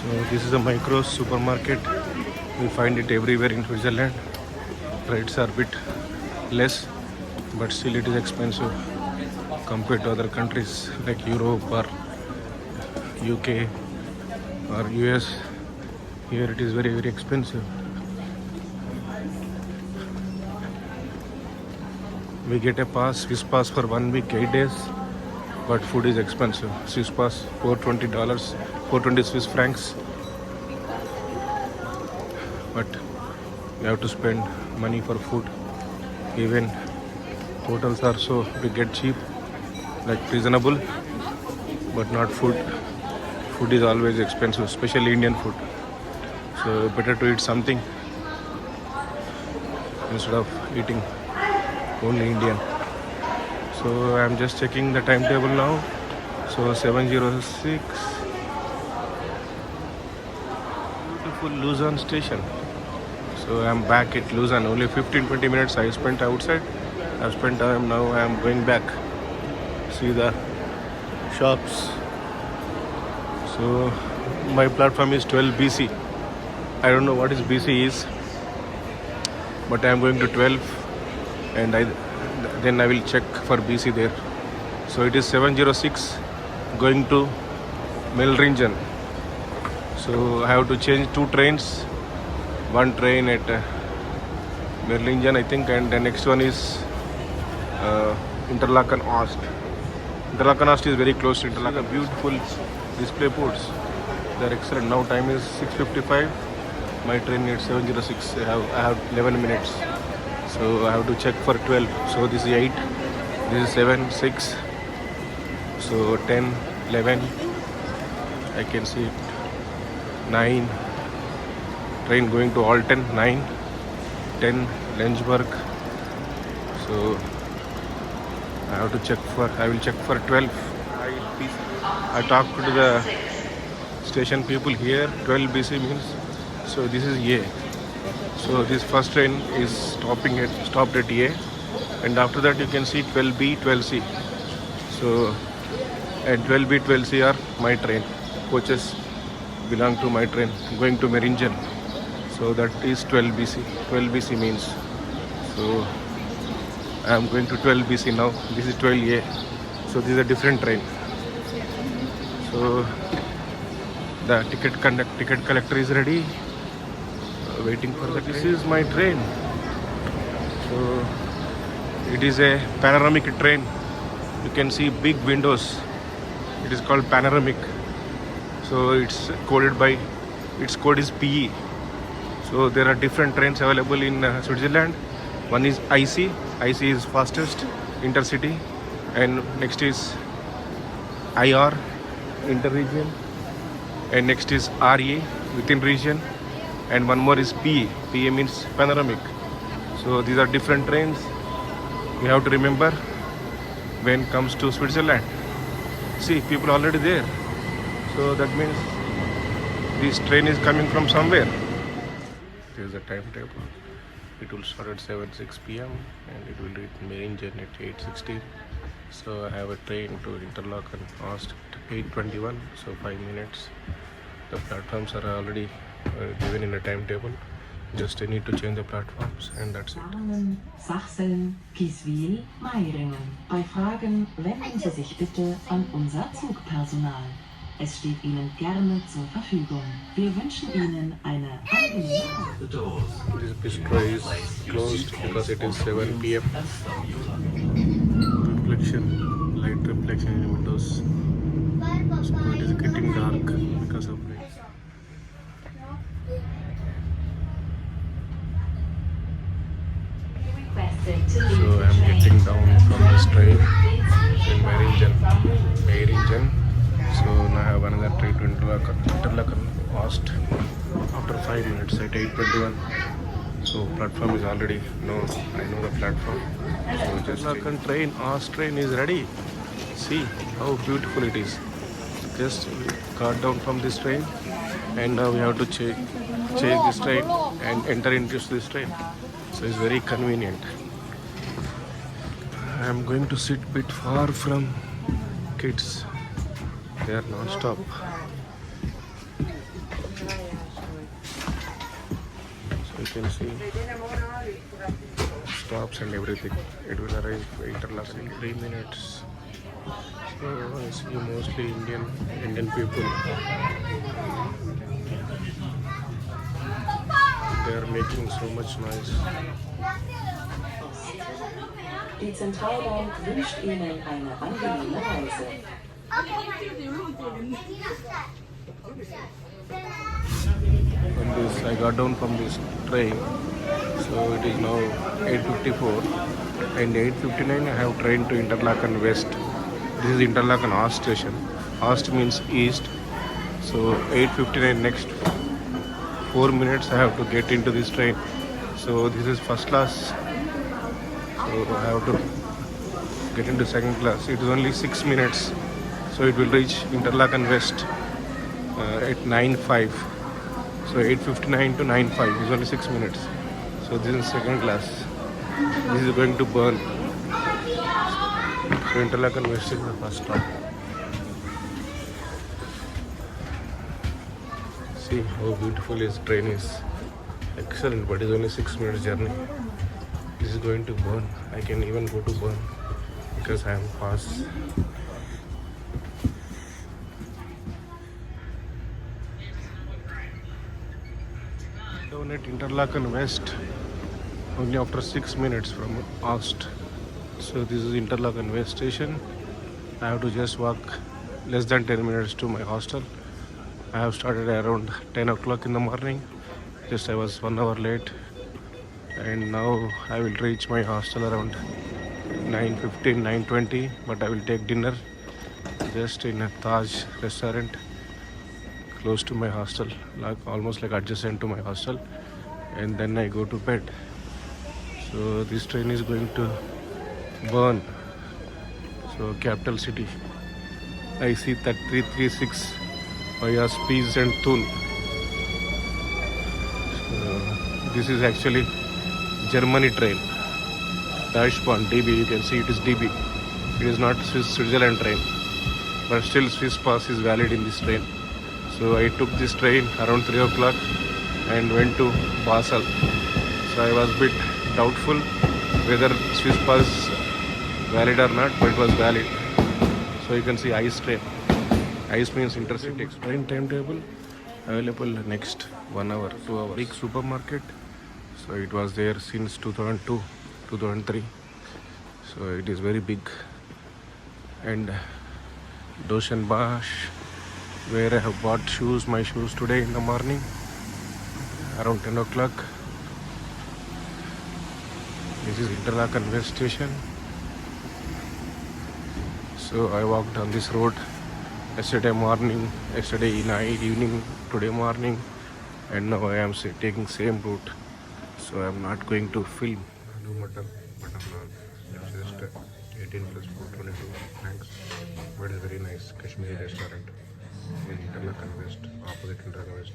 So this is a micro supermarket. We find it everywhere in Switzerland. Rates are a bit less, but still it is expensive compared to other countries like Europe or UK or US. Here it is very, very expensive. We get a pass, Swiss pass for 1 week, 8 days, but food is expensive. Swiss pass $420, 420 Swiss francs. But we have to spend money for food. Even hotels are so we get cheap, like reasonable, but not food. Food is always expensive, especially Indian food. So better to eat something instead of eating only Indian. So I'm just checking the timetable now. So 7:06. Beautiful Lausanne station. So I'm back at Lausanne. Only 15-20 minutes I spent outside. I've spent time now. I'm going back. See the shops. So my platform is 12 BC. I don't know what is BC is, but I'm going to 12, and then I will check for BC there. So it is 7:06 going to Melringen. So I have to change 2 trains. One train at Melringen, I think, and the next one is Interlaken Ost. Interlaken Ost is very close to Interlaken. Beautiful display boards. They are excellent. Now time is 6:55. My train is 7:06. I have 11 minutes. So I have to check for 12. So this is 8. This is 7, 6. So 10, 11. I can see it. 9. Train going to Alten. 9, 10, Lenzburg. So I have to check for. I will check for 12. I talked to the station people here. 12 BC means. So this is A. So this first train is stopped at A, and after that you can see 12B, 12C. So and 12B, 12C are my train. Coaches belong to my train going to Meringen. So that is 12BC. 12BC means. So I am going to 12BC now. This is 12A. So this is a different train. So the ticket collector is ready. Waiting for the train. This is my train. So it is a panoramic train. You can see big windows. It is called panoramic. So its code is PE. So there are different trains available in Switzerland. One is IC. IC is fastest intercity, and next is IR, interregion, and next is RE, within region, and one more is PE. PE means panoramic. So these are different trains. We have to remember when it comes to Switzerland. See, people already there. So that means this train is coming from somewhere. There is a timetable. It will start at 7:06 p.m. and it will reach Meringen at 8:16. So I have a train to Interlaken Ost at 8:21. So 5 minutes. The platforms are already given in a timetable. Just I need to change the platforms and that's it. Sachsen, Kieswil, Meiringen. Bei Fragen wenden Sie sich bitte an unser Zugpersonal. Es steht Ihnen gerne zur Verfügung. Wir wünschen Ihnen eine angenehme. This bistro is closed because it is 7 p.m. Light reflection in the windows. So it is getting dark because of it. So I am getting down from this train in Meiringen. So now I have another train to Interlaken Ost after 5 minutes at 8:21. So platform is already I know the platform. So Interlaken train, Ost train is ready. See how beautiful it is. Just got down from this train, and now we have to change this train and enter into this train. So it's very convenient. I am going to sit a bit far from kids. They are non-stop. You can see stops and everything. It will arrive Interlaken in 3 minutes. So I see mostly Indian people. They are making so much noise. Die Zentralbank wünscht Ihnen eine angenehme Reise. I got down from this train, so it is now 8:54, and 8:59 I have train to Interlaken West. This is Interlaken Ost station. Ost means east. So 8:59, next 4 minutes I have to get into this train. So this is first class. So I have to get into second class. It is only 6 minutes. So it will reach Interlaken West at 9:05. So 8:59 to 9:05 is only 6 minutes. So this is second class. This is going to burn. So Interlaken West is the first stop. See how beautiful his train is. Excellent, but it's only 6 minutes journey. This is going to burn. I can even go to burn because I am fast. Down at Interlaken West only after 6 minutes from Ost. So this is Interlaken West station. I have to just walk less than 10 minutes to my hostel. I have started around 10 o'clock in the morning. Just I was 1 hour late, and now I will reach my hostel around 9:15, 9:20. But I will take dinner just in a Taj restaurant close to my hostel, like almost like adjacent to my hostel, and then I go to bed. So this train is going to burn. So capital city. I see that 336 via Spiez and Thun. So this is actually Germany train. Dashbahn DB. You can see it is DB. It is not Switzerland train, but still Swiss pass is valid in this train. So I took this train around 3 o'clock and went to Basel. So I was a bit doubtful whether Swiss pass valid or not, but it was valid. So you can see ICE train. ICE means intercity. Train timetable available next 1 hour, 2 hours. Big supermarket. So it was there since 2002, 2003. So it is very big. And Doschenbasch, where I have bought shoes, my shoes today in the morning around 10 o'clock. This is Interlaken West station. So I walked on this road yesterday morning, yesterday night, evening, today morning, and now I am taking same route. So I am not going to film. Aloo mutton naan. It's just 18 plus 422. Thanks. But it's very nice Kashmiri restaurant in Interlaken West, opposite Interlaken West.